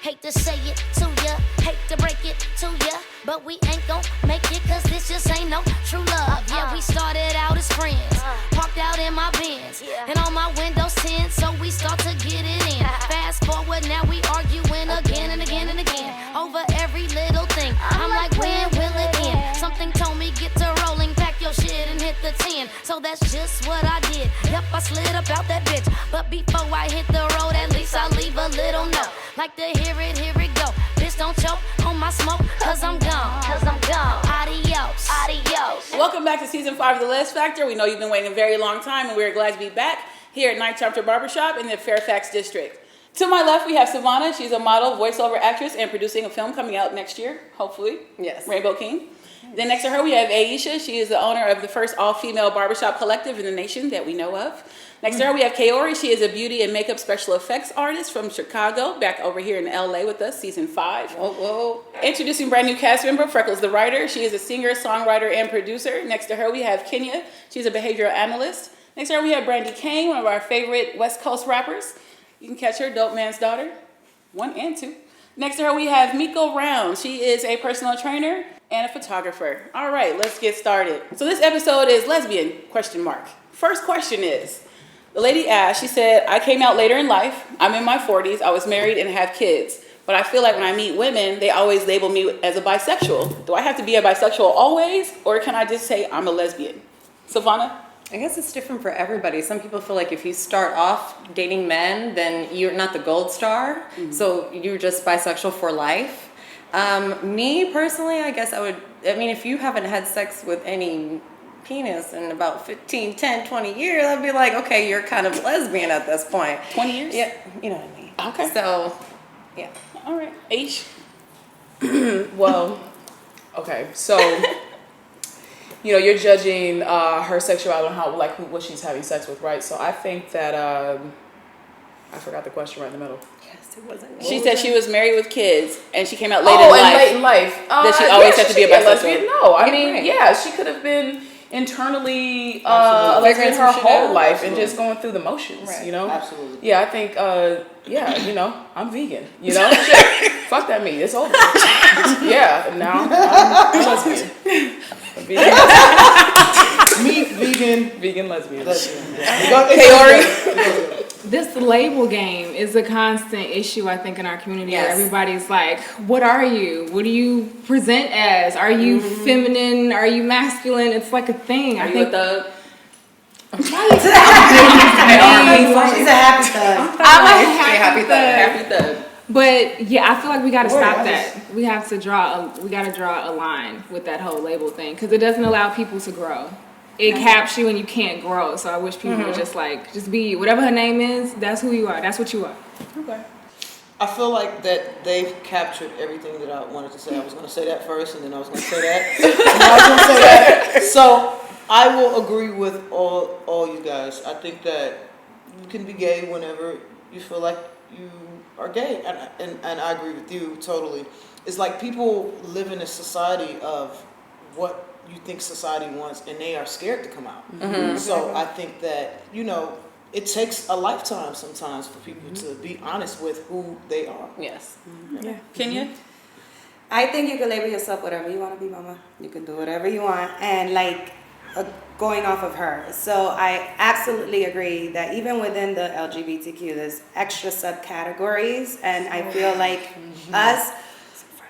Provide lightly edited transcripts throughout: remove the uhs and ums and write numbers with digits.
Hate to say it to ya, hate to break it to ya, but we ain't gon' make it cause this just ain't no true love. Yeah, we started out as friends, parked out in my Benz, and on my windows 10, so we start to get it in. Fast forward, now we arguing again and again and again over every little thing. I'm like, when will it end? Something told me get to rolling, pack your shit and hit the 10. So that's just what I did. Yep, I slid up out that bitch, but before I hit the road, at least I leave a little note. Like to hear it go. Bitch, don't choke on my smoke, cause I'm gone. Adios. Welcome back to season 5 of the LEZ Factor. We know you've been waiting a very long time, and we're glad to be back here at Night Chapter Barbershop in the Fairfax District. To my left, we have Savannah. She's a model, voiceover actress, and producing a film coming out next year, hopefully. Yes. Rainbow King. Then next to her, we have Ayesha. She is the owner of the first all-female barbershop collective in the nation that we know of. Next to her, we have Kaori. She is a beauty and makeup special effects artist from Chicago, back over here in LA with us, season 5. Whoa. Introducing brand new cast member, Freckles the writer. She is a singer, songwriter, and producer. Next to her, we have Kenia. She's a behavioral analyst. Next to her, we have Brandi Kane, one of our favorite West Coast rappers. You can catch her, Dope Man's Daughter, 1 and 2. Next to her, we have Miko Round. She is a personal trainer and a photographer. All right, let's get started. So this episode is lesbian, ? First question is, the lady asked, she said, I came out later in life. I'm in my 40s. I was married and have kids. But I feel like when I meet women, they always label me as a bisexual. Do I have to be a bisexual always? Or can I just say I'm a lesbian? Savannah? I guess it's different for everybody. Some people feel like if you start off dating men, then you're not the gold star. Mm-hmm. So you're just bisexual for life. Me personally, I guess if you haven't had sex with any penis in about 15, 10, 20 years, I'd be like, okay, you're kind of lesbian at this point. 20 years? Yeah, you know what I mean. Okay. So, yeah. All right. H. Well, okay, so you're judging her sexuality on how, what she's having sex with, right? So I think that I forgot the question right in the middle. Yes, it wasn't. She said she was married with kids, and she came out late in life. That she always had to be a bisexual. No, I mean, yeah, she could have been internally a lesbian her whole life and just going through the motions, right. Absolutely. Yeah, I think, I'm vegan, Fuck that meat, it's over. Yeah, now I'm lesbian. Vegan lesbian. Kaori? This label game is a constant issue, I think, in our community. Yes. Where everybody's like, what are you? What do you present as? Are you feminine? Are you masculine? It's like a thing. Are you a thug? She's a happy thug. I'm a happy thug. Happy thug. But yeah, I feel like we got to stop that. We have to draw a line with that whole label thing because it doesn't allow people to grow. It caps you and you can't grow. So I wish people would just be whatever her name is. That's who you are. That's what you are. Okay. I feel like that they've captured everything that I wanted to say. I was going to say that first, and then I was going to say that, and I was going to say that. So I will agree with all you guys. I think that you can be gay whenever you feel like you are gay, and I agree with you totally. It's like people live in a society of what you think society wants, and they are scared to come out. Mm-hmm. So I think that it takes a lifetime sometimes for people to be honest with who they are. Yes. Mm-hmm. Yeah. Kenya? I think you can label yourself whatever you want to be, mama. You can do whatever you want. And going off of her. So I absolutely agree that even within the LGBTQ, there's extra subcategories. And I feel like us,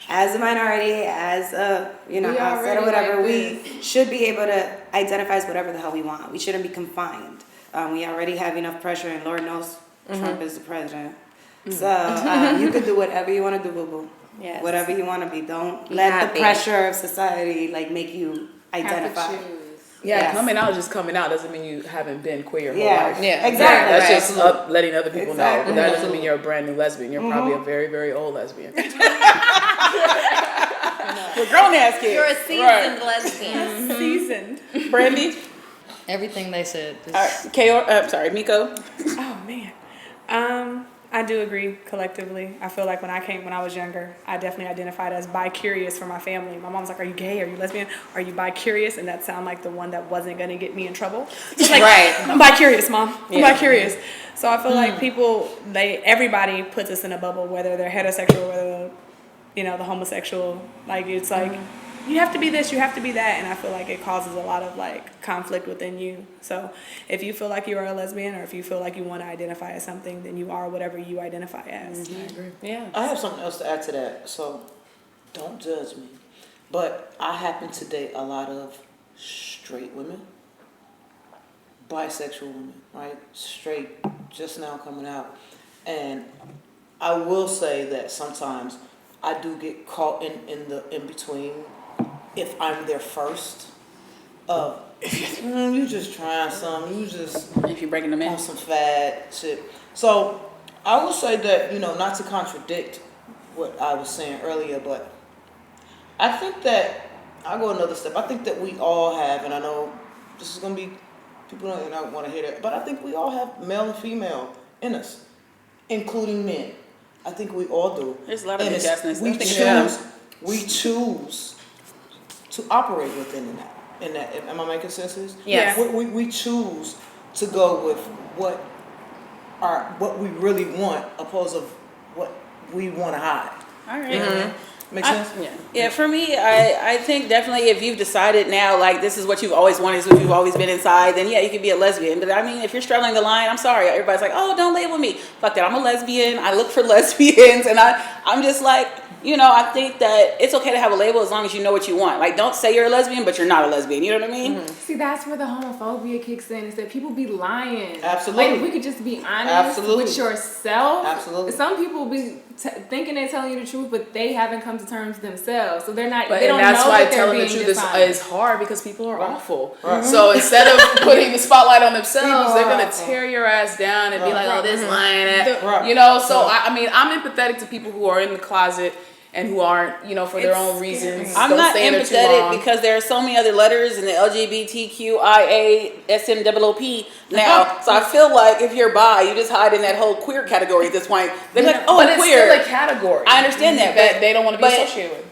as a minority, as a, outside or whatever, we should be able to identify as whatever the hell we want. We shouldn't be confined. We already have enough pressure, and Lord knows Trump is the president. So you could do whatever you want to do, boo-boo. Yes. Whatever you want to be. Don't let the pressure of society make you identify. Yeah, coming out is just coming out. Doesn't mean you haven't been queer your whole life. Yeah, exactly. That's just letting other people know. But that doesn't mean you're a brand new lesbian. You're probably a very, very old lesbian. With grown ass kids. You're a seasoned lesbian. Seasoned. Brandi? Everything they said. Miko? Oh, man. I do agree collectively. I feel like when I was younger, I definitely identified as bi-curious for my family. My mom's like, are you gay? Are you lesbian? Are you bi-curious? And that sounded like the one that wasn't going to get me in trouble. So it's like, I'm bi-curious, Mom. I'm bi-curious. So I feel like everybody puts us in a bubble, whether they're heterosexual, whether they're, the homosexual. Like, it's like, you have to be this, you have to be that, and I feel like it causes a lot of like conflict within you. So if you feel like you are a lesbian, or if you feel like you want to identify as something, then you are whatever you identify as. I agree. Yeah. I have something else to add to that, so don't judge me. But I happen to date a lot of straight women, bisexual women, right? Straight, just now coming out. And I will say that sometimes I do get caught in the in between if I'm there first. You just trying something, you just If you're breaking them in. on some fad shit. So I will say that, not to contradict what I was saying earlier, but I think that I'll go another step. I think that we all have, and I know this is gonna be people don't want to hear that, but I think we all have male and female in us, including men. I think we all do. There's a lot of And adjustments. we choose to operate within that. In that, am I making sense? Yes. We choose to go with what we really want, opposed to what we want to hide. All right. Make sense? Yeah, for me, I think definitely if you've decided now, like, this is what you've always wanted, this is what you've always been inside, then yeah, you could be a lesbian. But I mean, if you're straddling the line, I'm sorry. Everybody's like, oh, don't label me. Fuck that. I'm a lesbian. I look for lesbians. And I'm just like, I think that it's okay to have a label as long as you know what you want. Like, don't say you're a lesbian, but you're not a lesbian. You know what I mean? See, that's where the homophobia kicks in, is that people be lying. Absolutely. Like, if we could just be honest with yourself. Absolutely. Some people be thinking they're telling you the truth, but they haven't come to terms themselves. So they're not, But they don't and that's know why that they're telling the being truth defined. is hard, because people are awful. Right. So instead of putting the spotlight on themselves, they're gonna tear your ass down and be like, "Oh, this lying," So I mean, I'm empathetic to people who are in the closet and who aren't, for their own reasons. I'm don't not stay in there too empathetic long. because there are so many other letters in the LGBTQIA SMOOP now. So I feel like if you're bi, you just hide in that whole queer category at this point. They're like, oh, but I'm it's queer. still a category. I understand that, that but they don't want to be associated with.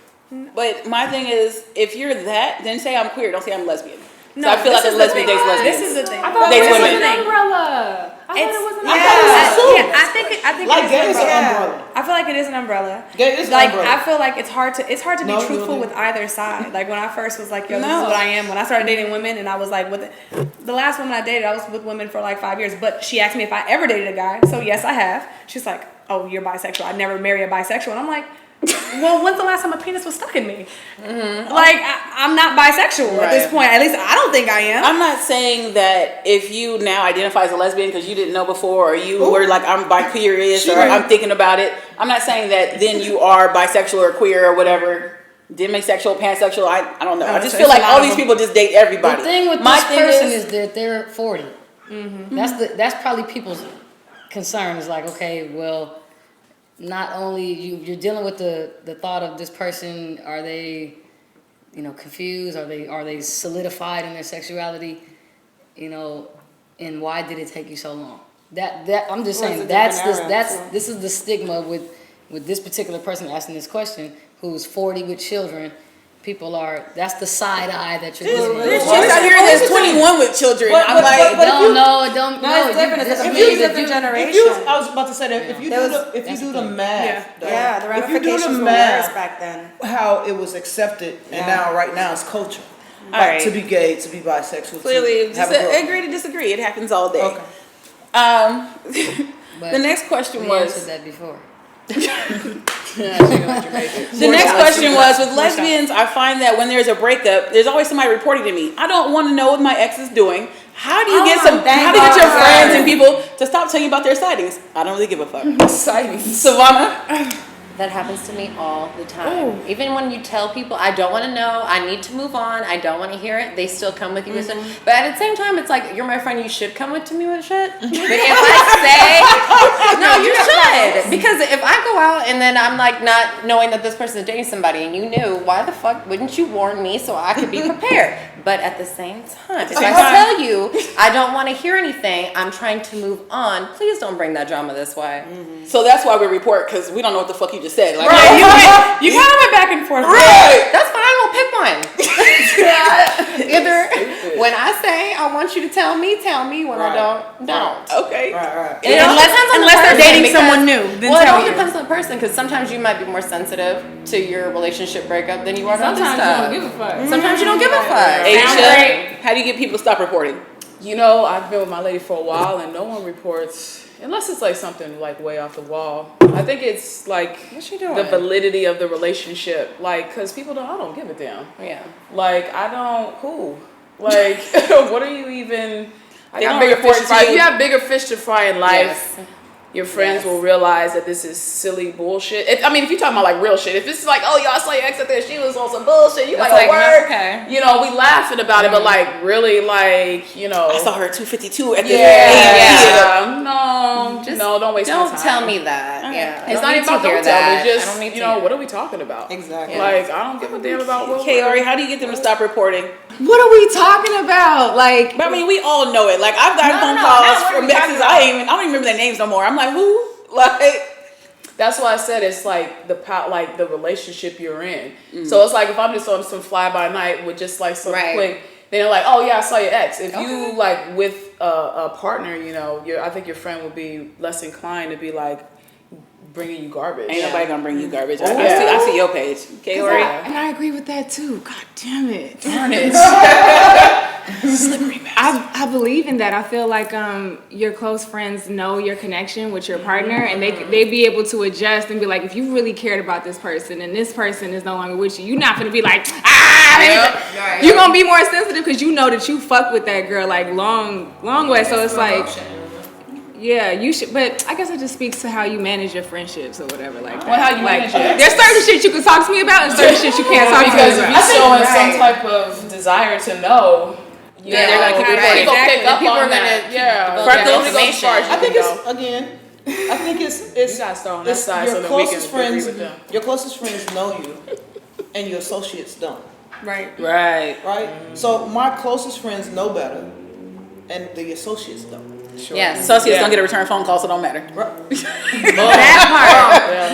But my thing is, if you're that, then say I'm queer. Don't say I'm lesbian. No, so I feel like a lesbian dates lesbians. This is the thing. I thought Dates it was women. an umbrella. I thought it was an Yeah, umbrella. I think Like it gay is is an an umbrella. umbrella. I feel like it is an umbrella. Gay is an Like, umbrella. I feel like it's hard to be No, you truthful don't with either side. Like, when I first was like, yo, this No. is what I am. When I started dating women, and I was like, the last woman I dated, I was with women for like 5 years. But she asked me if I ever dated a guy. So yes, I have. She's like, oh, you're bisexual. I'd never marry a bisexual. And I'm like, well, when's the last time a penis was stuck in me? Like, I'm not bisexual at this point. At least I don't think I am. I'm not saying that if you now identify as a lesbian because you didn't know before, or you were like, I'm bi-curious, or I'm thinking about it. I'm not saying that then you are bisexual or queer or whatever, demisexual, pansexual. I don't know. I just feel like all these people just date everybody. The thing with this person is that they're 40. That's probably people's concern. Is like, okay, well, not only you're dealing with the thought of this person, are they, confused? Are they solidified in their sexuality? And why did it take you so long? That I'm just saying this is the stigma with this particular person asking this question, who's 40 with children. People that's the side eye that you're giving. There's chicks out here that's 21 with children. I'm like, it's different. It's a different generation. I was about to say that if you do the math, Yeah, the if you do ramifications the were worse math, back then. how it was accepted, and right now it's culture. All right. To be gay, to be bisexual. clearly, to have a girl. agree to disagree. It happens all day. Okay. The next question we was. answered that before. The next question was, with lesbians, I find that when there's a breakup, there's always somebody reporting to me. I don't want to know what my ex is doing. How do you get your friends and people to stop telling you about their sightings? I don't really give a fuck. Sightings. Savannah? That happens to me all the time. Even when you tell people, I don't want to know, I need to move on, I don't want to hear it, they still come with you with shit. But at the same time, it's like, you're my friend, you should come to me with shit. But if I say, no, you should. Because if I go out and then I'm like not knowing that this person is dating somebody, and you knew, why the fuck wouldn't you warn me so I could be prepared? But at the same time, if I tell you I don't want to hear anything, I'm trying to move on, please don't bring that drama this way. So that's why we report, because we don't know what the fuck you just said. Like, You kind of went back and forth. right. That's fine, we'll pick one. Either when I say I want you to tell me. When I don't. Okay. Right. Unless they're dating someone new, then Well, it tell all you. depends on the person, because sometimes you might be more sensitive to your relationship breakup than you are to other Sometimes you stuff. don't give a fuck. Sometimes you don't give a fuck. Ayesha, how do you get people to stop reporting? You know, I've been with my lady for a while, and no one reports unless it's like something like way off the wall. I think it's like What's she doing? the validity of the relationship, like, because people don't. I don't give a damn. Yeah. Like, I don't. Who? Like, what are you even? I They got don't bigger report fish to to fry. you. You have bigger fish to fry in life. Yes. Your friends will realize that this is silly bullshit. If you're talking about like real shit, if it's like, oh, y'all saw your ex out there, she was on some bullshit, you like, like, oh, word. okay. You know, we laughing about it, but like, really, like, you know. I saw her at 252 at the Yeah. No, don't waste my Don't time. tell me that. Yeah. It's I not don't even about need to hear don't tell that. me. Just, I don't need to you know, hear what are we talking about? Exactly. Like, I don't give a damn about what Kaori, how do you get them to stop reporting? What are we talking about? Like, But I mean, we all know it. Like, I've gotten phone no, calls what are from we talking exes. I don't even remember their names no more. I'm like, who? Like, That's why I said it's like the relationship you're in. So it's like if I'm just on some fly by night with just like some Right. quick, then they're like, oh yeah, I saw your ex. If you like with a partner, you know, I think your friend would be less inclined to be like bringing you garbage. ain't nobody gonna bring you garbage. Yeah. I see your page. Kaori. and I agree with that too. God damn it. Darn it. I believe in that. I feel like your close friends know your connection with your partner, and they be able to adjust and be like, if you really cared about this person and this person is no longer with you, you're not gonna be like, you're gonna be more sensitive because you know that you fuck with that girl like long way. So it's like, yeah, you should. But I guess it just speaks to how you manage your friendships or whatever. Like, Well, how you manage your there's certain shit you can talk to me about and certain shit you can't talk to me Because if about. you're showing some type of desire to know, Yeah, they're gonna keep reporting. People pick up People on are gonna that. keep Yeah. divulging Freckles, information. I think it's You gotta start on that it's side so your that we can closest agree friends. with them. Your closest friends know you, and your associates don't. Right. Right. Right. So my closest friends know better, and the associates don't. Yes. Associates don't get a return phone call, so it don't matter. That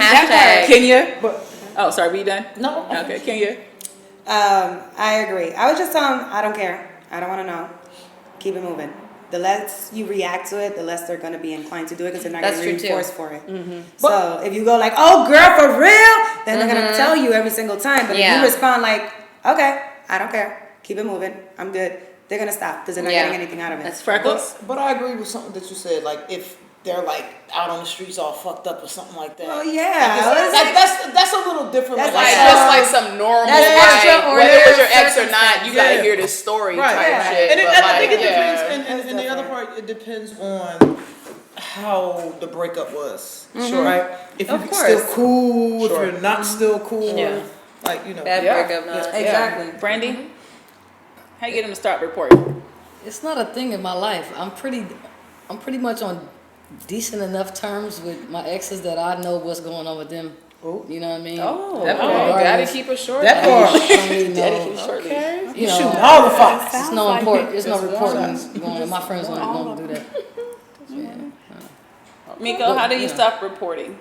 Hashtag. Kenya. But Oh, sorry, we done? no. Okay, Kenya. I agree. I would just tell them, I don't care. I don't want to know. Keep it moving. The less you react to it, the less they're going to be inclined to do it because they're not That's going to be true, too. reinforced for it. So if you go like, oh, girl, for real, then they're going to tell you every single time. But if Yeah. you respond like, okay, I don't care. Keep it moving. I'm good. They're going to stop because they're not Yeah. getting anything out of it. That's Freckles. But I agree with something that you said. Like if they're like out on the streets all fucked up or something like that. Oh, yeah. That's a little different. That's Like Yeah. just like some normal, That's like, extraordinary whether it was your ex or not, you gotta Yeah. hear this story Right. type Yeah. shit. And but I like, think it depends. yeah. And the other part, it depends on how the breakup was. Sure. Right. If Of you're course. still cool, Sure. if you're not still cool, Yeah. like you know. Bad Yeah. breakup, not. Exactly. Brandi. How you get them to stop reporting? It's not a thing in my life. I'm pretty much on decent enough terms with my exes that I know what's going on with them. Oh. You know what I mean? Oh, That okay. part, daddy keep it short. That I part. don't really know. Daddy keeps shortly. You know, Shooting all the fox. it's no important. It's no Just reporting going on. My friends don't do that. Yeah. Miko, how do you stop reporting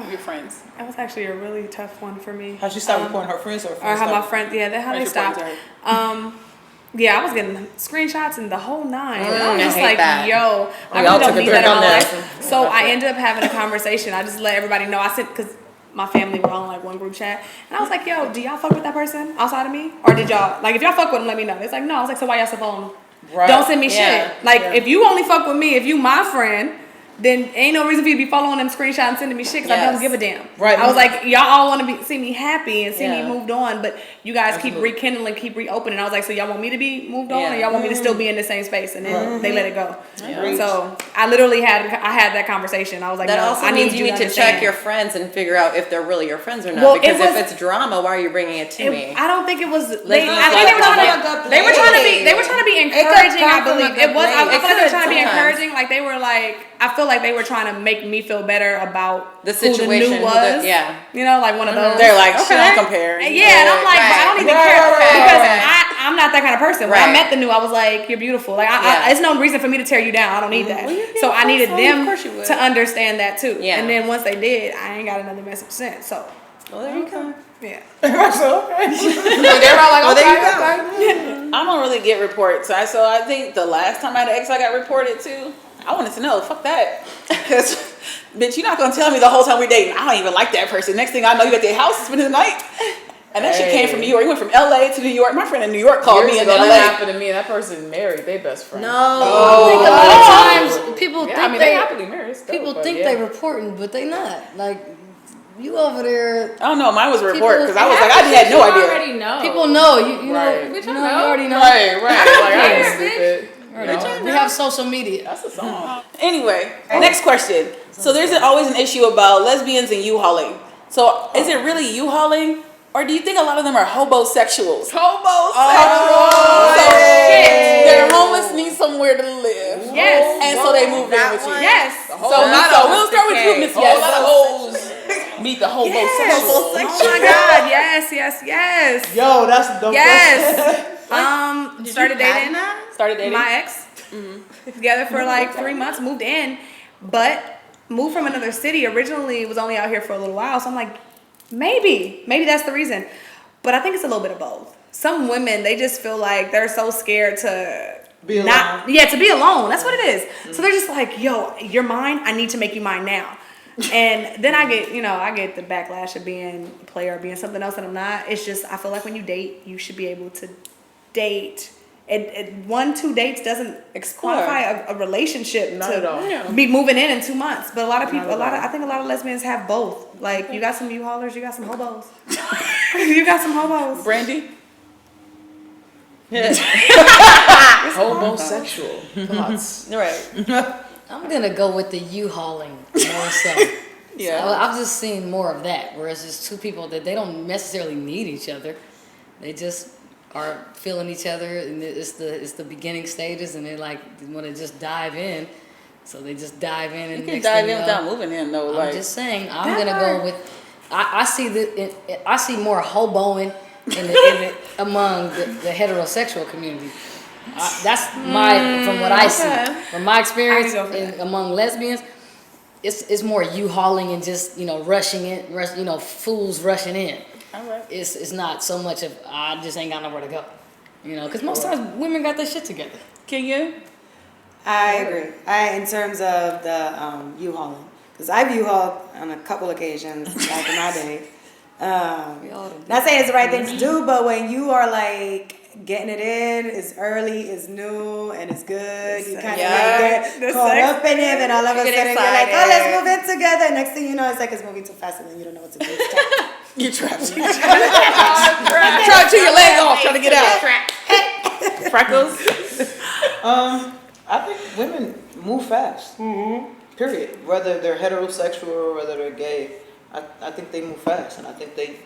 your friends? That was actually a really tough one for me. How she start reporting her friends or her Or friends? how my start- friends, how they Friends stopped. reporting to Yeah, I was getting screenshots and the whole nine. And I was I just hate like, that. yo, I We all really took don't a need break that in on my that. life. So I ended up having a conversation. I just let everybody know. I said, because my family were on like one group chat. And I was like, yo, do y'all fuck with that person outside of me? Or did y'all, like if y'all fuck with them, let me know. It's like, no. I was like, so why y'all still following them? Right. Don't send me Yeah. shit. Like if you only fuck with me, if you my friend, then ain't no reason for you to be following them screenshots and sending me shit because I Yes. don't give a damn. Right. I was like, y'all all want to see me happy and see me Yeah. moved on, but you guys keep Absolutely. rekindling, keep reopening. I was like, so y'all want me to be moved on, Yeah. or y'all want me to still be in the same space? And then they let it go. Yeah. So I literally had that conversation. I was like, That no, also I means need you need to understand. check your friends and figure out if they're really your friends or not. Well, it because if was- it's drama, why are you bringing it to me? I don't think it was. Let's They, not I think they were talk trying about to. They were trying to be. They were trying to be could encouraging. I come from a believe good it was. I place. feel like they were trying to be Sometimes. encouraging. Like they were like, I feel like they were trying to make me feel better about The who situation, the who new the- was. yeah. You know, like one of those. They're like, she don't compare. Yeah, and I'm like, but I don't even care because I'm not that kind of person. When I Right. met the new, I was like, you're beautiful. Like, Yeah. it's no reason for me to tear you down. I don't need that. So I needed them to understand that too. Yeah. And then once they did, I ain't got another message since. So Well, there you go. yeah. They're all like, okay, I don't really get reports. So I think the last time I had an ex I got reported to, I wanted to know, fuck that. Because, bitch, you're not going to tell me the whole time we're dating, I don't even like that person. Next thing I know, you at their house spending the night. And that shit came from New York. He went from LA to New York. My friend in New York called me in that LA. happened to me, and that person married their best friend. No, I think a lot of times people think they happily married. Still, people but think yeah. they reporting, but they not. Like you over there, I don't know. Mine was a report because I was Yeah, like, I had no you idea. already know. people know you Right. know, Bitch, you I know, know. you already know. Right. Like I ain't Yeah, stupid. We have social media. That's a song. Anyway, next question. So there's always an issue about lesbians and U-hauling. So is it really U-hauling? Or do you think a lot of them are hobosexuals? Hobosexuals. So they're homeless, need somewhere to live. Yes. And so they move in with you. Yes. So we'll start with you, Miss Yes. Meet the hobosexual. Oh my God. Yes. Yo, that's the Yes. Started dating. Started dating. My ex. Together for like 3 months, moved in, but moved from another city. Originally was only out here for a little while, so I'm like, maybe that's the reason. But I think it's a little bit of both. Some women, they just feel like they're so scared to Be alone. to be alone. That's what it is. So they're just like, yo, you're mine. I need to make you mine now. And then I get the backlash of being a player or being something else that I'm not. It's just, I feel like when you date, you should be able to date. 1-2 dates doesn't qualify a relationship Not at all. be moving in 2 months. But I think a lot of lesbians have both. Like, you got some U-haulers, you got some hobos. You got some hobos. Brandy? Homosexual thoughts. Right. I'm gonna go with the U-hauling more so. Yeah. So I've just seen more of that, where it's just two people that they don't necessarily need each other. They just are feeling each other, and it's the beginning stages, and they like want to just dive in. So they just dive in, and You can next dive thing in you without know, moving in, though. I'm Like, just saying, I'm gonna go with. I see more hoboing among the heterosexual community. That's from what I see, from my experience among lesbians. It's more U-hauling and just rushing in, fools rushing in. all right. It's not so much of I just ain't got nowhere to go, because most times women got their shit together. Kenya? I agree. In terms of the U-hauling, because I've U-hauled on a couple occasions back in my day. Not saying it's the right thing to do, but when you are like getting it in, it's early, it's new, and it's good, you kind of get caught up in it, and all of a sudden you're like, oh, let's move in together. Next thing you know, it's like it's moving too fast, and then you don't know what to do. You're trapped. You're trapped to your leg off, trying to get out. Freckles? I think women move fast. Period. Whether they're heterosexual or whether they're gay, I think they move fast, and I think they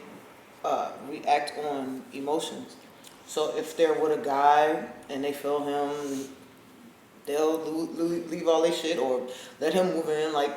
react on emotions. So if they're with a guy and they feel him, they'll leave all their shit or let him move in. Like,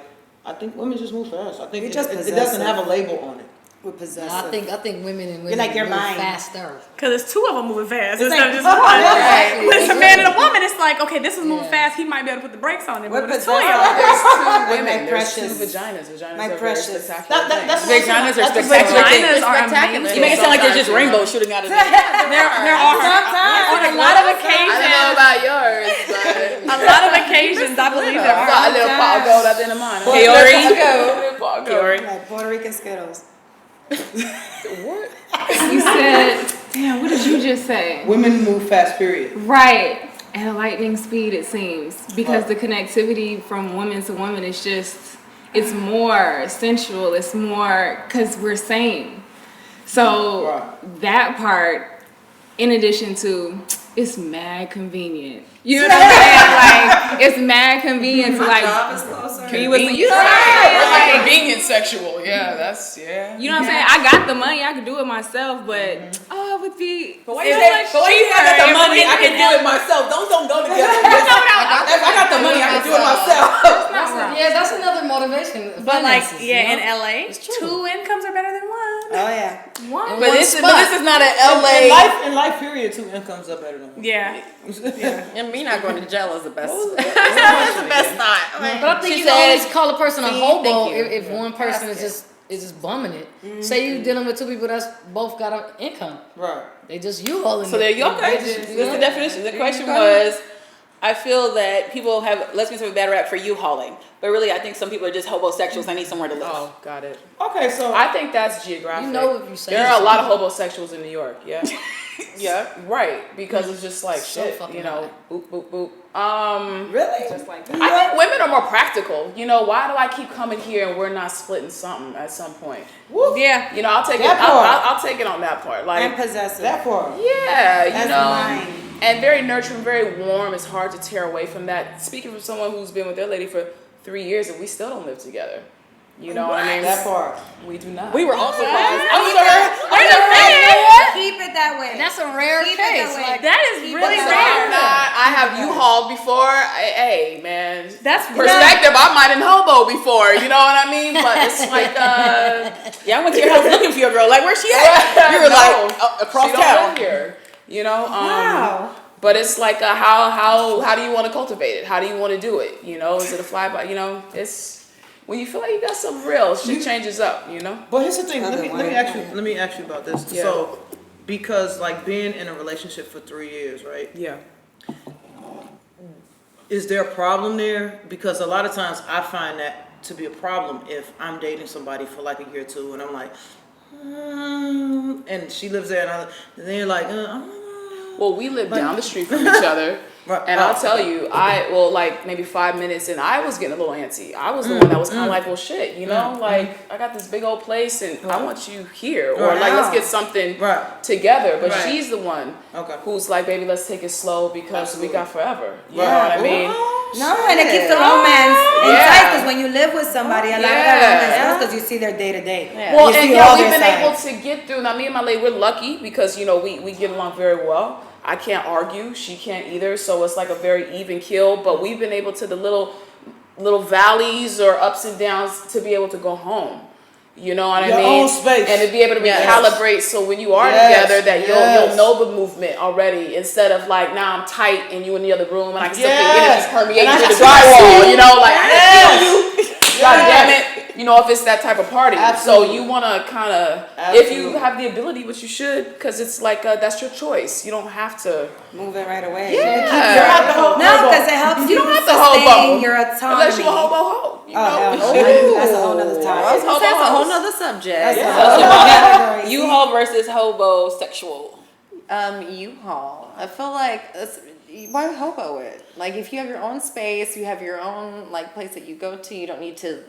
I think women just move fast. I think it doesn't have a label on it. We're possessive. I think women and women You're like, you're move mine. faster. Because it's two of them moving fast. It's like- not just one. Exactly. When it's a man and a woman, it's like, okay, this is moving fast. He might be able to put the brakes on it. But We're with the two of possessive. y'all, There's two My women. There's two precious. vaginas. Vaginas My are precious. very spectacular. That's Vaginas are that's spectacular. vaginas are spectacular. amazing. You make it sound like there's just rainbows shooting out of it. There are. On a lot of I don't know occasions, about yours, but a lot of occasions, I believe there I are. got a little pot of gold at the end of mine. Kaori? Kaori. Like Puerto Rican Skittles. What? You said, damn, what did you just say? Women move fast, period. Right. At a lightning speed, it seems. Because the connectivity from woman to woman is just, it's more sensual. It's more, because we're same. So that part, in addition to, it's mad convenient. You know what I'm saying? Like, it's mad convenient to like be with you. Like convenient sexual. Yeah, that's You know what I'm saying? I got the money, I could do it myself, but it would be But why you got the money? I can do it myself. Don't go together. If I got the money, I can do it myself. Yeah, that's another motivation. But like, Finances, yeah, you know? in LA, It's true. 2 incomes are better than 1. Oh yeah. One. But this is not an LA. In life, period, 2 incomes are better than 1. Yeah. And me not going to jail is the best. That's the best thought. But I think She you can always said- call a person a See, hobo thank you. if one person is just bumming it. Say you dealing with 2 people that's both got an income. Right. They just you hauling. So there you go. Okay. They just, That's you know, the definition. The there question you go. was, I feel that people have lesbians have a bad rap for U-hauling, but really I think some people are just homosexuals. I need somewhere to live. Oh, got it. Okay, so I think that's geographic. You know if you say there are a so. lot of homosexuals in New York. Yeah. Yeah. Right. Because it's just like So shit. fucking You know. high. Boop boop boop. really, Just like I think women are more practical. You know, why do I keep coming here and we're not splitting something at some point? yeah. You know, I'll take it. That part. I'll take it on that part. And Like, possessive. that part. yeah, you That's know, mine. and very nurturing, very warm. It's hard to tear away from that. Speaking from someone who's been with their lady for 3 years and we still don't live together. You know what I mean? That part. We do not. We were all surprised. Keep it that way. That's a rare Keep it case. that way. Like, That is really So rare. I'm not. I have U-Hauled before. Hey, man. That's Perspective. I might have hobo before. You know what I mean? But it's like, Yeah, I went to your house looking for your girl. Like, where's she at? You were No. like across she don't town. live here. You know. Wow. But it's like how do you want to cultivate it? How do you want to do it? You know, is it a flyby? You know, it's when you feel like you got some real shit changes up. You know. But here's the thing. Let me ask you about this. Yeah. So, because like being in a relationship for 3 years, right? Yeah. Is there a problem there? Because a lot of times I find that to be a problem if I'm dating somebody for like a year or 2 and I'm like, and she lives there and they're like, Well, we live down the street from each other. Right. And I'll tell you, like maybe 5 minutes in, I was getting a little antsy. I was the one that was kind of like, well, shit, you know, like I got this big old place and I want you here, or like let's get something together. But she's the one who's like, baby, let's take it slow because we got forever. You know what I mean? No, and it keeps the romance inside because when you live with somebody, a lot of that romance goes because you see their day to day. Well, and we've been able to get through. Now, me and my lady, we're lucky because, you know, we get along very well. I can't argue. She can't either. So it's like a very even keel. But we've been able to the little valleys or ups and downs to be able to go home. You know what I mean? Your own space. And to be able to recalibrate so when you are together that you'll know the movement already instead of like now I'm tight and you in the other room and I can still feel energy permeating through the drywall. You know, like I can feel you. God damn it. You know, if it's that type of party. Absolutely. So you want to kind of, if you have the ability, which you should, because it's like, that's your choice. You don't have to. Move it right away. Yeah. No, because it helps you don't have to sustain hobo. your autonomy. Unless you're a hobo-ho. You know? That's a whole nother topic. That's a whole nother subject. That's a whole other category. U-Haul versus hobosexual. U-Haul. I feel like why hobo it? Like if you have your own space, you have your own like place that you go to. You don't need to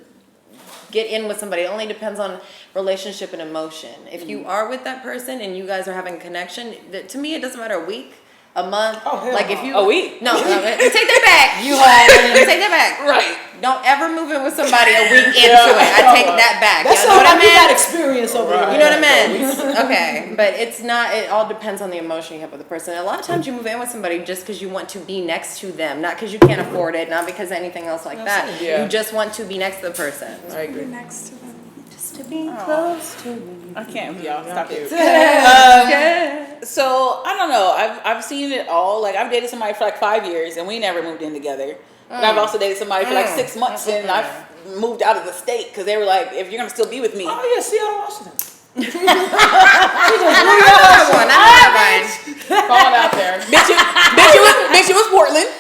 get in with somebody. It only depends on relationship and emotion. If you are with that person and you guys are having a connection, to me it doesn't matter a week, a month. Like if you a week. No, take that back. Take that back. Right. Don't ever move in with somebody a week into it. I take that back. That's you know what I mean? that experience over there. You know what I mean? Okay, but it's not. It all depends on the emotion you have with the person. And a lot of times you move in with somebody just because you want to be next to them, not because you can't afford it, not because anything else like that. Yeah. You just want to be next to the person. I agree. Next to them. Just to be close to me. I can't with y'all. Stop it. So I don't know. I've seen it all. Like I've dated somebody for like 5 years and we never moved in together. But I've also dated somebody for like 6 months and I've moved out of the state because they were like, if you're gonna still be with me. Oh yeah, Seattle, Washington. Falling out there. bitch, it was Portland.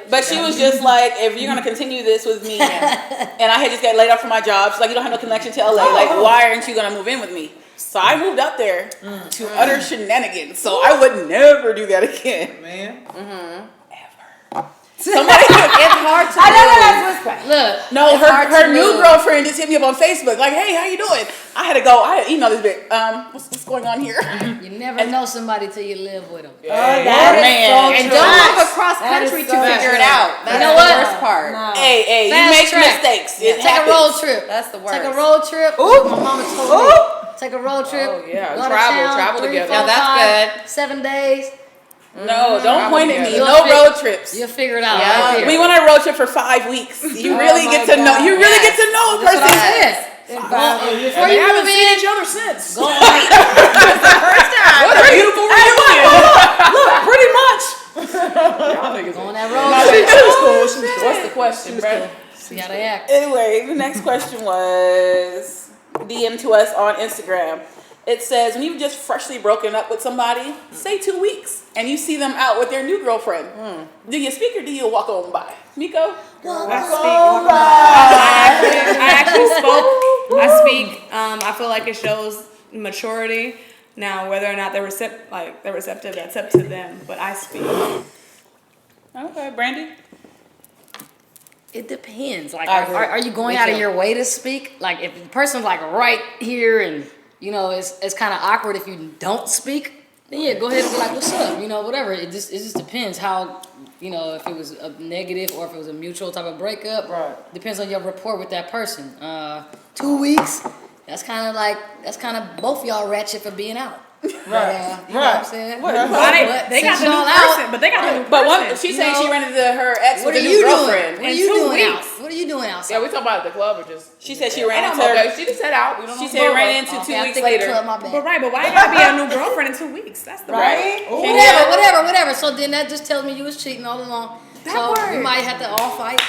But she was just like, if you're gonna continue this with me, and I had just got laid off from my job, she's like, you don't have no connection to LA. Like, why aren't you gonna move in with me? So I moved up there to utter shenanigans. So I would never do that again. Man. Somebody, It's hard to look, no, her new girlfriend just hit me up on Facebook, like, hey, how you doing? I had to email this bitch. What's going on here? you never know somebody till you live with them. And don't move across country to figure it out. That's the worst part. Hey, you Fast make track. mistakes. Yeah, It take happens. a road trip. That's the worst. Take a road trip. My mama told me. Take a road trip. Oh, yeah. Go to Travel town, 3, together. 4, Yeah, that's 5, 7 days. No, don't point at me. You'll No fig- road trips. You'll figure it out. Yeah. Right there. We went on a road trip for 5 weeks. You really get to know. You really get to know a That's what I person. said. Before And they you haven't move seen in, each other since. go on. What a beautiful reunion. Look, pretty much. Go on that road trip. She was cool. She was cool. What's the question, bro? See how they act. Anyway, the next question was DM to us on Instagram. It says, when you've just freshly broken up with somebody, say 2 weeks, and you see them out with their new girlfriend. Do you speak or do you walk on by? Miko? I actually spoke. I speak. I feel like it shows maturity. Now, whether or not they're receptive, that's up to them. But I speak. Okay, Brandi? It depends. Like, I agree. are you going Me out of too. your way to speak? Like, if the person's like right here, and you know, it's kind of awkward if you don't speak. Then yeah, go ahead and be like, "What's up?" You know, whatever. It just depends how, you know, if it was a negative or if it was a mutual type of breakup. Right. Depends on your rapport with that person. 2 weeks. That's kind of both y'all ratchet for being out. But, you know what I'm saying? They got Since the new y'all person, but they got the new But person. she's saying she ran into her ex What with are a you new girlfriend. doing? What are In you 2 doing out? weeks. What are you doing outside? Yeah, we talking about at the club or just. She said she ran into Okay, her. she just said out. We don't know. She said ran into Okay, 2 I weeks think the later. club, my bad. But why you gotta be a new girlfriend in 2 weeks? That's the Right? Right. Whatever. So then that just tells me you was cheating all along. So we works. might have to all fight.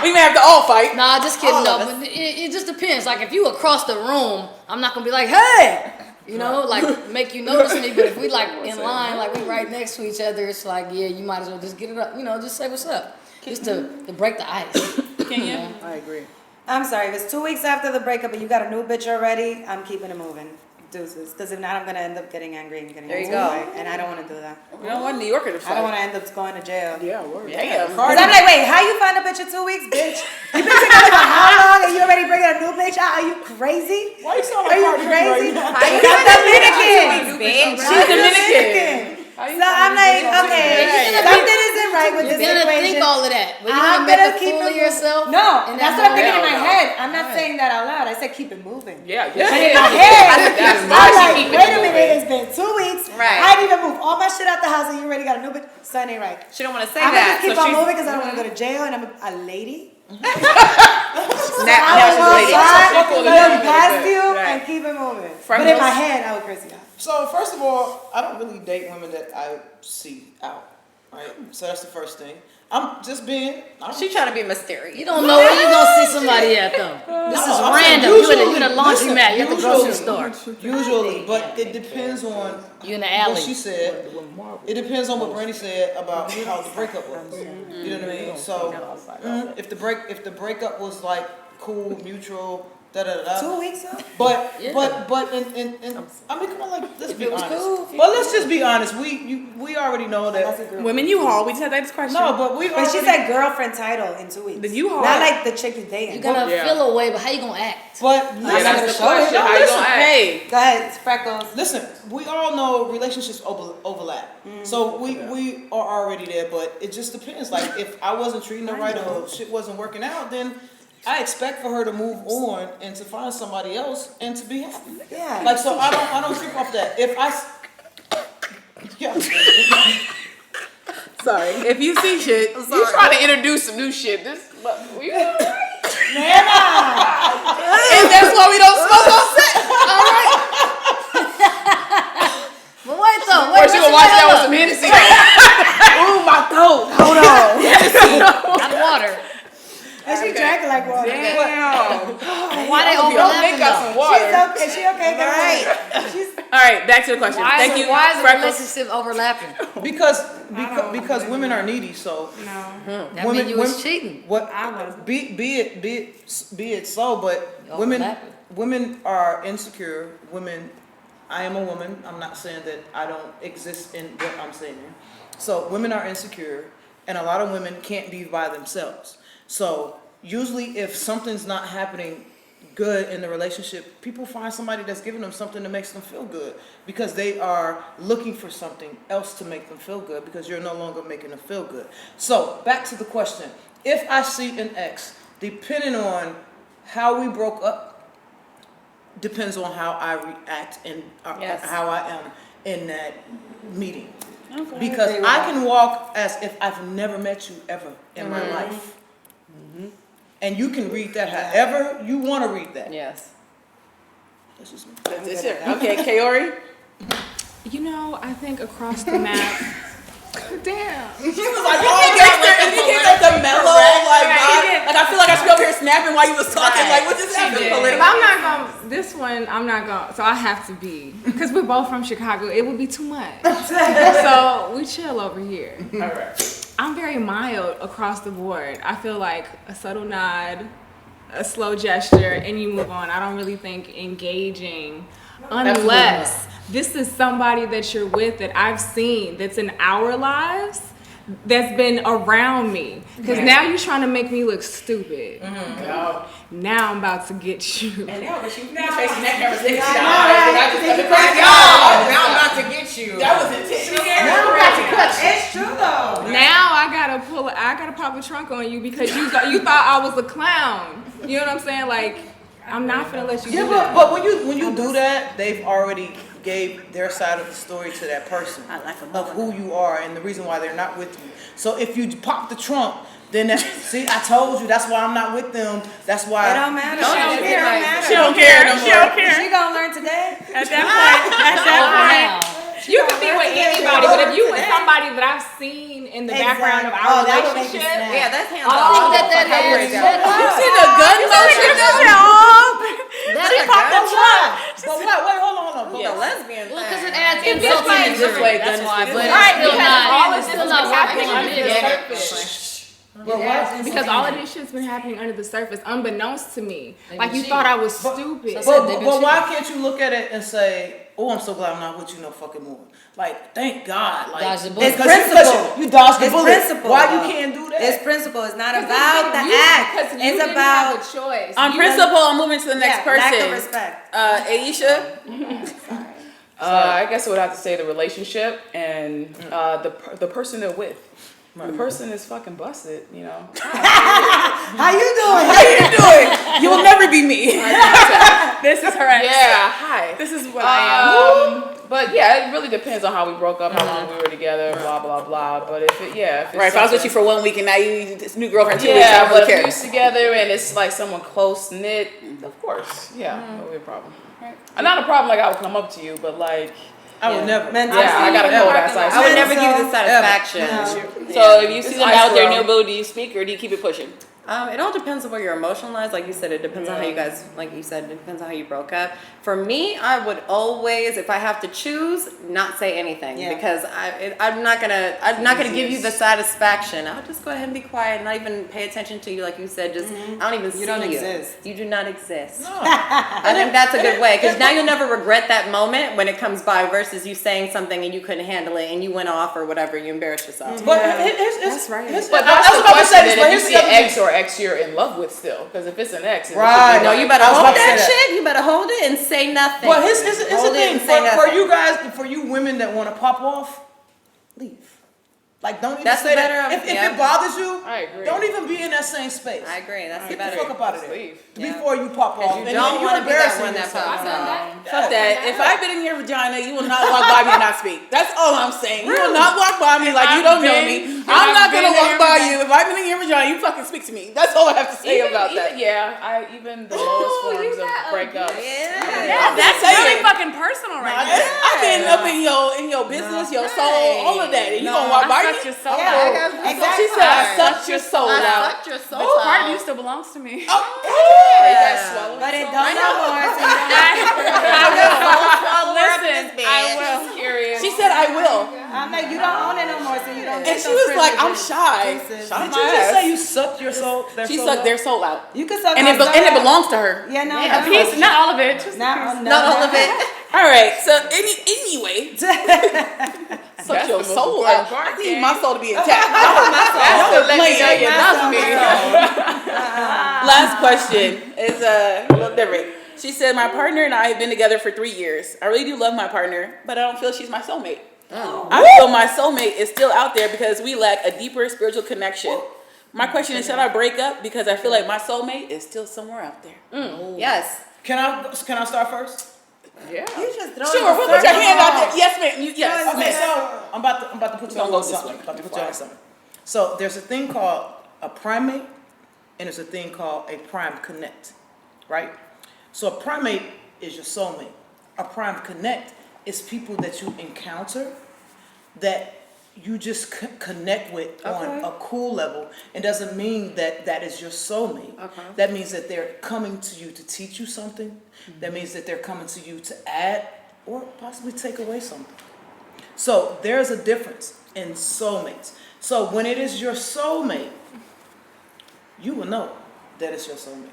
We may have to all fight. Nah, just kidding. No, but it just depends. Like if you across the room, I'm not gonna be like, hey, you know, like make you notice me. But if we like in line, like we right next to each other, it's like, yeah, you might as well just get it up. You know, just say what's up, just to break the ice. Kenya? I agree. I'm sorry, if it's 2 weeks after the breakup and you got a new bitch already, I'm keeping it moving. Deuces. Because if not, I'm going to end up getting angry and getting There you into a go. fight, and I don't want to do that. We don't want New Yorker to fight. I don't want to end up going to jail. Yeah, word. Damn. Because I'm like, wait, how you find a bitch in 2 weeks, bitch? You been together for how long and you already bringing a new bitch out? Are you crazy? Why you sound Are like you Cardi B crazy? right now? She's Dominican. She's Dominican. So I'm like, okay, something isn't right with You're this gonna situation. think all of that. But you're I'm gonna gonna make a keep fool it of yourself. No, in that's that what I'm thinking in my moment. head. I'm not saying that out loud. I said keep it moving. Yeah, But in my yeah. head, That's I'm nice. like, Keep it wait a moving. minute, it's been 2 weeks. Right. I didn't even move all my shit out the house and you already got a new bitch. Something ain't right. She don't want to say I'm gonna that. just keep so on she's moving because I don't want to go to jail and I'm a lady. now I she's will lady. walk cool to look do. past you Right. and keep it moving. But Freckles. in my head, I would curse you out. So first of all, I don't really date women that I see out, right? So that's the first thing. I'm just being. She trying to be mysterious. You don't know where you gonna see somebody at though. This is I'm saying random. You in a laundromat. You at the grocery store. Usually, but it depends on You in the what alley. she said. It depends on what Brandi said about how the breakup was. You know what I mean? So if the breakup was like cool, mutual, da da da. 2 weeks though? But Yeah. but in I mean, come on, like let's be it was honest. cool, But let's just be honest. We already know that. Women U-Haul. We just had that question. No, but we But already. she said girlfriend title in 2 weeks. The U-Haul. Not like the chick you dating. You're gonna Yeah. feel a way, but how you gonna act? But Yeah, listen, that's the question. How you gonna act? Hey. Go ahead, it's Freckles. listen, we all know relationships overlap. So we are already there, but it just depends. Like if I wasn't treating her right or shit wasn't working out, then I expect for her to move on and to find somebody else and to be happy. Yeah. Like so, I don't trip off that. If I, yeah, Sorry. If you see shit, You trying to introduce some new shit. This, but we. and that's why we don't smoke on set. All right. But wait though, Or she gonna watch that with some Hennessy. Ooh, my throat. Hold on. Hot water. And she drank like water. Damn. Why they Y'all overlapping make got though? some water. She's okay. She okay? All right. She's All right, back to the question. Why Thank is, you. why is the Freckles. relationship overlapping? because women are needy. So No. That mean you was cheating. What I was. be it so, but Overlapping. women are insecure. Women, I am a woman. I'm not saying that I don't exist in what I'm saying. So women are insecure, and a lot of women can't be by themselves. So usually, if something's not happening good in the relationship, people find somebody that's giving them something that makes them feel good because they are looking for something else to make them feel good because you're no longer making them feel good. So back to the question. If I see an ex, depending on how we broke up, depends on how I react and how I am in that meeting. Okay. Because I can walk as if I've never met you ever in my life. And you can read that however you want to read that. Yes. That's just me. That's it. Okay, Kaori. You know, I think across the map. Damn. She was like, and you gave like the mellow, vibe. Like I feel like I should be over here snapping while you was talking. Like, what just happened? I'm not gonna. This one, I'm not gonna. So I have to be because we're both from Chicago. It would be too much. So we chill over here. All right. I'm very mild across the board. I feel like a subtle nod, a slow gesture, and you move on. I don't really think engaging unless this is somebody that you're with that I've seen that's in our lives that's been around me. Because now you're trying to make me look stupid. Now I'm about to get you. And now facing that camera. Now I'm about to get you. That was intense. It's true though. Now I gotta pop a trunk on you because you thought I was a clown. You know what I'm saying? Like, I'm not gonna let you do that. But when you do that, they've already gave their side of the story to that person of who you are and the reason why they're not with you. So if you pop the trunk, then see, I told you that's why I'm not with them. That's why It don't matter. She don't care no more. She don't care. She gonna learn today. At that point. You can be with anybody, but if you with somebody that I've seen in the background of our relationship, that's hands I off. think that has. You see the gun motion? She popped the trunk. But what? Wait, hold on. The lesbian Well, because it thing. adds If it's insult to like injury. this way, That's then why. it's But right, it's still because all not. of It's this still is not happening working. under the surface. Because Because all of this shit's been happening under the surface, unbeknownst to me. Like you thought I was stupid. But why can't you look at it and say, "Oh, I'm so glad I'm not with you no fucking more." Like, thank God. Like, Dodge the bullet. It's principle. You dodged the It's bullet. principle. Why you can't do that? It's principle. It's not about the act. It's It's about about a choice. On principle, I'm moving to the next lack of person. respect. Ayesha. I guess I would have to say the relationship and the person they're with. The person is fucking busted, you know. How you doing? How you doing? You will never be me. This is her ex. Yeah, hi. This is what I am. But yeah, it really depends on how we broke up, how long we were together, blah blah blah. But if it's Right, if I was with you for 1 week and now you this new girlfriend 2 weeks, I yeah, don't but really if care. we're together and it's like someone close knit, of course, that would be a problem. Not a problem like I would come up to you, but like. I would never. I got a cold ass ice. I would never give you the satisfaction. So if you see them ice out there bro. in your boat, do you speak or do you keep it pushing? It all depends on where your emotion lies. Like you said, it depends on how you guys, like you said, it depends on how you broke up. For me, I would always, if I have to choose, not say anything because I'm not gonna give you the satisfaction. I'll just go ahead and be quiet and not even pay attention to you, like you said. Just I don't even see you. don't exist. You do not exist. I think that's a good way because now you'll never regret that moment when it comes by versus you saying something and you couldn't handle it and you went off or whatever, you embarrassed yourself. But That's right. But that's the question. Then if you see an ex or ex you're in love with still, because if it's an ex, Right. No, you better I was hold about to say that that. shit. You better hold it and say nothing. But here's the Hold it thing. and say For nothing. you guys, for you women that want to pop off, leave. Like, don't even That's say better that. of- If it bothers you, I agree. don't even be in that same space. I agree. That's the Get the better. fuck up out of there. Leave. Before you pop off. You And don't then you're want to be that embarrassing one that yourself. pops out. Fuck that. If I've been in your vagina, you will not walk by me and not speak. That's all I'm saying. You will not walk by me like you don't know me. I'm not gonna walk by you. If I've been in your vagina, you fucking speak to me. That's all I have to say about that. Even the lowest forms of breakups. Yeah, that's saying. really fucking personal right now. I've been up in your business, your soul, all of that, and you gonna walk by me? Your soul. She said, "I sucked your soul out." Sucked your soul Which part of you out. still belongs to me? Oh, You guys swallow But it yourself? don't know more, so you Listen, I will. Curious. she said, "I will," I'm like, you don't own it no more, so you don't and get she those was like, "I'm privileges. shy." Deuces. Shut Did my you just ass. say you sucked your soul? She sucked their soul out, You can suck and my it soul out. belongs to her. Yeah, no, A piece, not all of it. Just Not Not all of it. All right, so anyway, suck That's your the most soul important out. part, I need Kane. my soul to be intact. That's to let me know you love me. Last question is a little different. She said, "My partner and I have been together for 3 years. I really do love my partner, but I don't feel she's my soulmate. I feel my soulmate is still out there because we lack a deeper spiritual connection. My question is, should I break up because I feel like my soulmate is still somewhere out there?" Yes. Can I start first? Yeah. You just throw Sure, we'll put your hand out there. Yes, ma'am. Yes. Okay, so I'm about to put you Don't on go this something. way. About to put you on something. So there's a thing called a primate, and there's a thing called a prime connect, right? So a primate is your soulmate. A prime connect is people that you encounter that you just connect with on a cool level. It doesn't mean that that is your soulmate. That means that they're coming to you to teach you something. That means that they're coming to you to add or possibly take away something. So there's a difference in soulmates. So when it is your soulmate, you will know that it's your soulmate.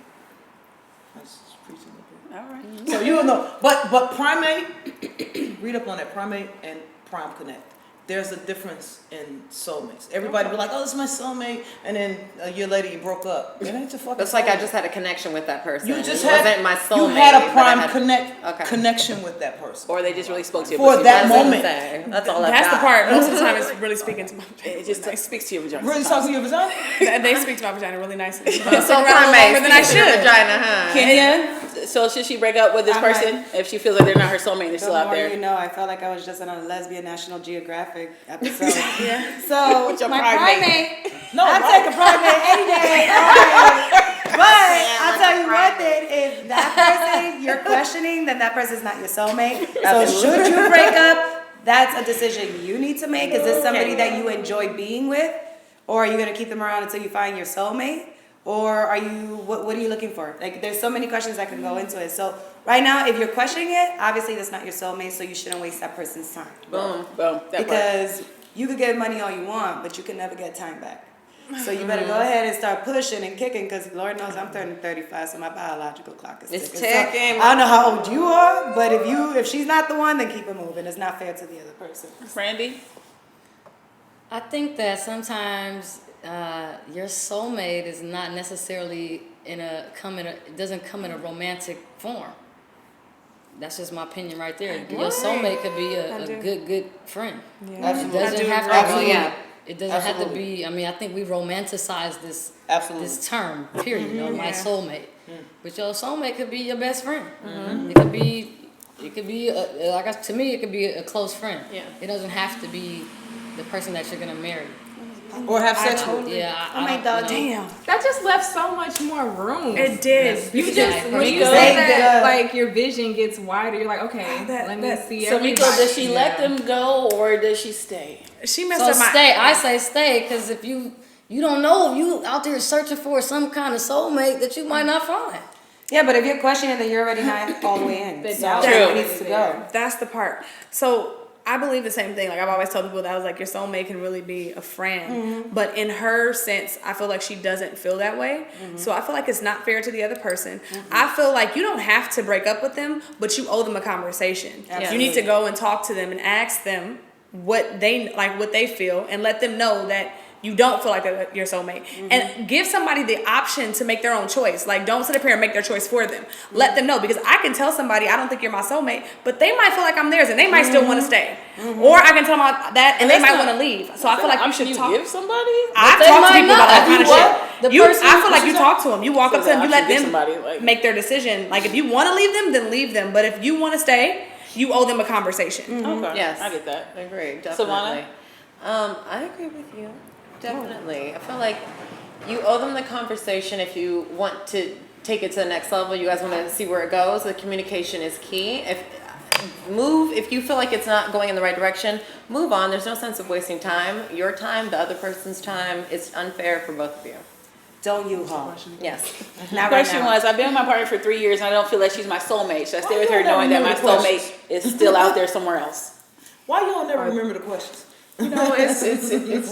That's preaching a bit. All right. So you will know. But primate, read up on that, primate and prime connect. There's a difference in soulmates. Everybody be like, oh, this is my soulmate, and then a year later you broke up. It ain't your fucking It's like I soulmate. just had a connection with that person. You just it had wasn't my soulmate. You had a but I prime had- connection with that person. Or they just really spoke to you. For that That's what I'm moment. saying. That's all I've That's the got. part. Most of the time, it's really speaking to my It just speaks to your vagina. Really talking to your vagina? They speak to my vagina really nicely. So primate than I speaks to your should. vagina, huh? Kenya, so should she break up with this I'm person if she feels like they're not her soulmate and they're The still out more there? you know, I felt like I was just on a lesbian National Geographic episode. So With your my primate. primate, No, I'll right. take a primate any day. All right. But I'll tell you one thing: if that person you're questioning, then that person's not your soulmate. So should you break up, that's a decision you need to make. Is this somebody that you enjoy being with, or are you gonna keep them around until you find your soulmate? Or are you, what are you looking for? Like, there's so many questions that can go into it. So right now, if you're questioning it, obviously that's not your soulmate, so you shouldn't waste that person's time. Boom. Boom. That part. Because you could get money all you want, but you can never get time back. So you better go ahead and start pushing and kicking, because Lord knows I'm turning 35, so my biological clock is It's ticking. So ticking. I don't know how old you are, but if she's not the one, then keep it moving. It's not fair to the other person. Brandy? I think that sometimes your soulmate is not necessarily it doesn't come in a romantic form. That's just my opinion right there. Your soulmate could be a good friend. It doesn't have to be. It doesn't have to be. I mean, I think we romanticize this term. Period. You know, my soulmate. But your soulmate could be your best friend. It could be. It could be to me. It could be a close friend. Yeah. It doesn't have to be the person that you're gonna marry. Or have sex with. Yeah. Oh my God, Damn. That just left so much more room. It did. You just when you Miko. say that, like your vision gets wider. You're like, okay, That- let me see So everybody. Miko, does she let them go or does she stay? She messed So up my. stay. I say stay, because if you don't know, if you out there searching for some kind of soulmate that you might not find. Yeah, but if you're questioning, then you're already not all the way in. The So doubt it True. needs to go. That's the part. So I believe the same thing. Like I've always told people that I was like, your soulmate can really be a friend. But in her sense, I feel like she doesn't feel that way. So I feel like it's not fair to the other person. I feel like you don't have to break up with them, but you owe them a conversation. You need to go and talk to them and ask them what they feel, and let them know that you don't feel like they're your soulmate. And give somebody the option to make their own choice. Like, don't sit up here and make their choice for them. Let them know, because I can tell somebody I don't think you're my soulmate, but they might feel like I'm theirs and they might still want to stay. Or I can tell them that and they might want to leave. So I feel like you should talk. Give somebody? I've they talked to might people about not. that kind of You shit. what? The You, person- I feel like you talk to them. You walk up to them. You let Give them somebody, like- make their decision. Like, if you want to leave them, then leave them. But if you want to stay, you owe them a conversation. Okay. Yes. I get that. Agreed, Savannah? definitely. I agree with you. Definitely. I feel like you owe them the conversation if you want to take it to the next level. You guys want to see where it goes. The communication is key. If you feel like it's not going in the right direction, move on. There's no sense of wasting time. Your time, the other person's time. It's unfair for both of you. Don't you haul. Yes. Not right Question now. was, I've been with my partner for 3 years and I don't feel like she's my soulmate. Should I stay Why with her you don't knowing that my remember the soulmate is still out there somewhere else? Why y'all never remember the questions? You know, it's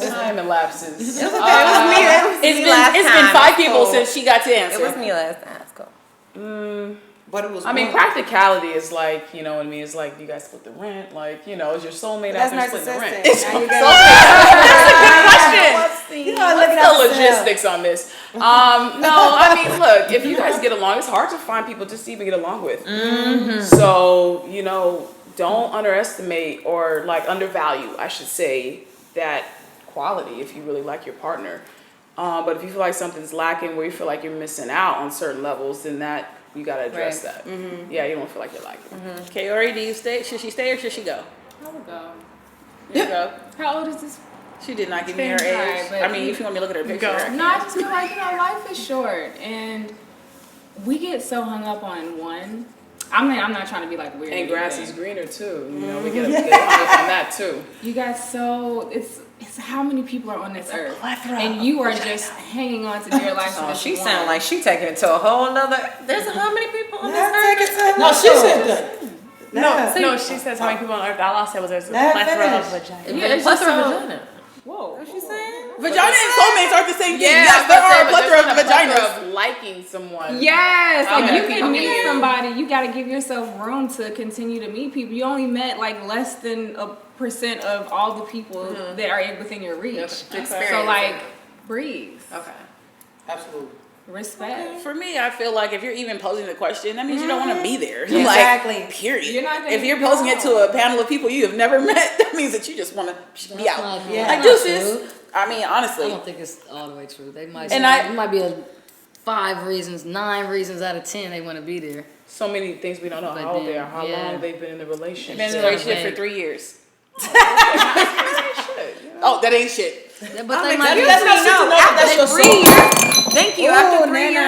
time elapses. It's okay. It was me. It's been 5 people since she got to answer. It was me last time. It's cool. But it was. I mean, one. practicality is like, you know what I mean? It's like, you guys split the rent. Like, you know, is your soulmate That's out there splitting the rent? narcissistic. Now you Question. You know, looking What's at the logistics on this? No, I mean, look, if you guys get along, it's hard to find people just to even get along with. So, you know, don't underestimate or like undervalue, I should say, that quality if you really like your partner. But if you feel like something's lacking, where you feel like you're missing out on certain levels, then that you gotta address Right. that. Yeah, you don't feel like you're liking. Kaori, do you stay? Should she stay or should she go? I would go. You go. How old is this? She did not give me her Same time, age. but I mean, if you want me to look at her picture. No, I just feel like, life is short, and we get so hung up on one. I'm not trying to be like weird. And or grass anything. is greener too. You know, we get hung up on that too. You guys, so it's how many people are on this earth, and you are just hanging on to dear life. Oh, she sound like she taking it to a whole nother. There's how many people on this Take it earth? to No, she said that. No, she says how many people on earth. All I said was there's a Let her plethora of finish. vaginas. Yeah, plethora of vagina. Whoa. What she saying? Vagina and soulmates aren't the same thing. Yeah, Yes, there are a plethora of vaginas. Of liking someone. Yes, like Okay. you can meet somebody, you got to give yourself room to continue to meet people. You only met like less than a % of all the people that are within your reach. So like, breathe, Okay. Absolutely. respect. For me, I feel like if you're even posing the question, that means you don't want to be there. Exactly. Like, period. You're not gonna If you're be posing it involved. to a panel of people you have never met, that means that you just want to be out. not- Yeah. Like that's not deuces. true. I mean, I honestly. don't think it's all the way true. They might. And it might be 5 reasons, 9 reasons out of 10 they want to be there. So many things we don't know But how old they then, are, how yeah. long they've been in the relationship. Been in a Yeah. relationship for 3 years. Oh, that ain't shit. Yeah, but they might That be. lets me know That's after your 3 soulmate. years. Thank you. After Ooh, 3 Nana.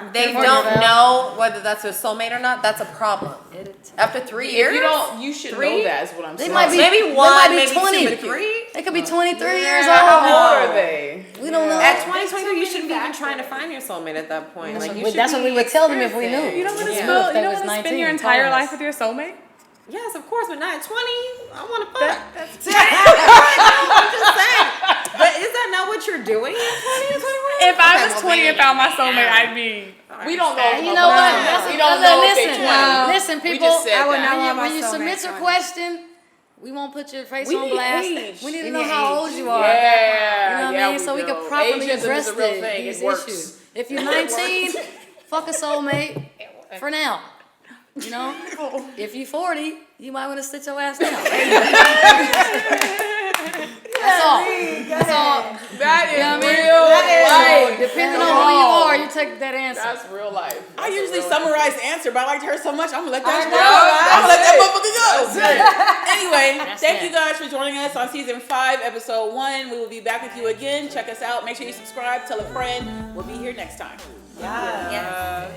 years, they Can't don't figure it know whether that's their soulmate or not. That's a problem. After 3 years, If you don't, you should 3? know that is what I'm They saying. might be. maybe they one, might be maybe 20. 2 to 3. They could be 23 years How old. old are they? We don't know. At 20, 22, you shouldn't be even trying to find your soulmate at that point. That's Like, what you we- should that's what we be would tell them if we experiencing. knew. You don't want to Yeah. spend. If You they don't was want to spend 19, your entire tell life us. with your soulmate. Yes, of course, but not at 20. I want to fuck. I'm just saying. But is that not what you're doing at 20 and 21? If I Okay, was well, 20 and maybe. found my soulmate, I'd be. We don't know. You know what? We don't know if Listen, they're 20. listen, We people. just said I would that. not want my When you soulmate submit your 20. question, we won't put your face We on need blast. age. We need to We know need how age. old you are. Yeah, You know what yeah, I mean? So we do. can properly Ageism address is a real thing. these It works. issues. If you're 19, fuck a soulmate for now. You know? If you're 40, you might want to sit your ass down. That's all. That's all. That is You know what I mean? real life. Depending on who you are, you take that answer. That's real life. I usually summarize the answer, but I liked her so much, I'm gonna let that I go. know, I'm gonna let that motherfucker go. Anyway, That's thank it. you guys for joining us on season 5, episode 1. We will be back with you again. Check us out. Make sure you subscribe. Tell a friend. We'll be here next time. Yes.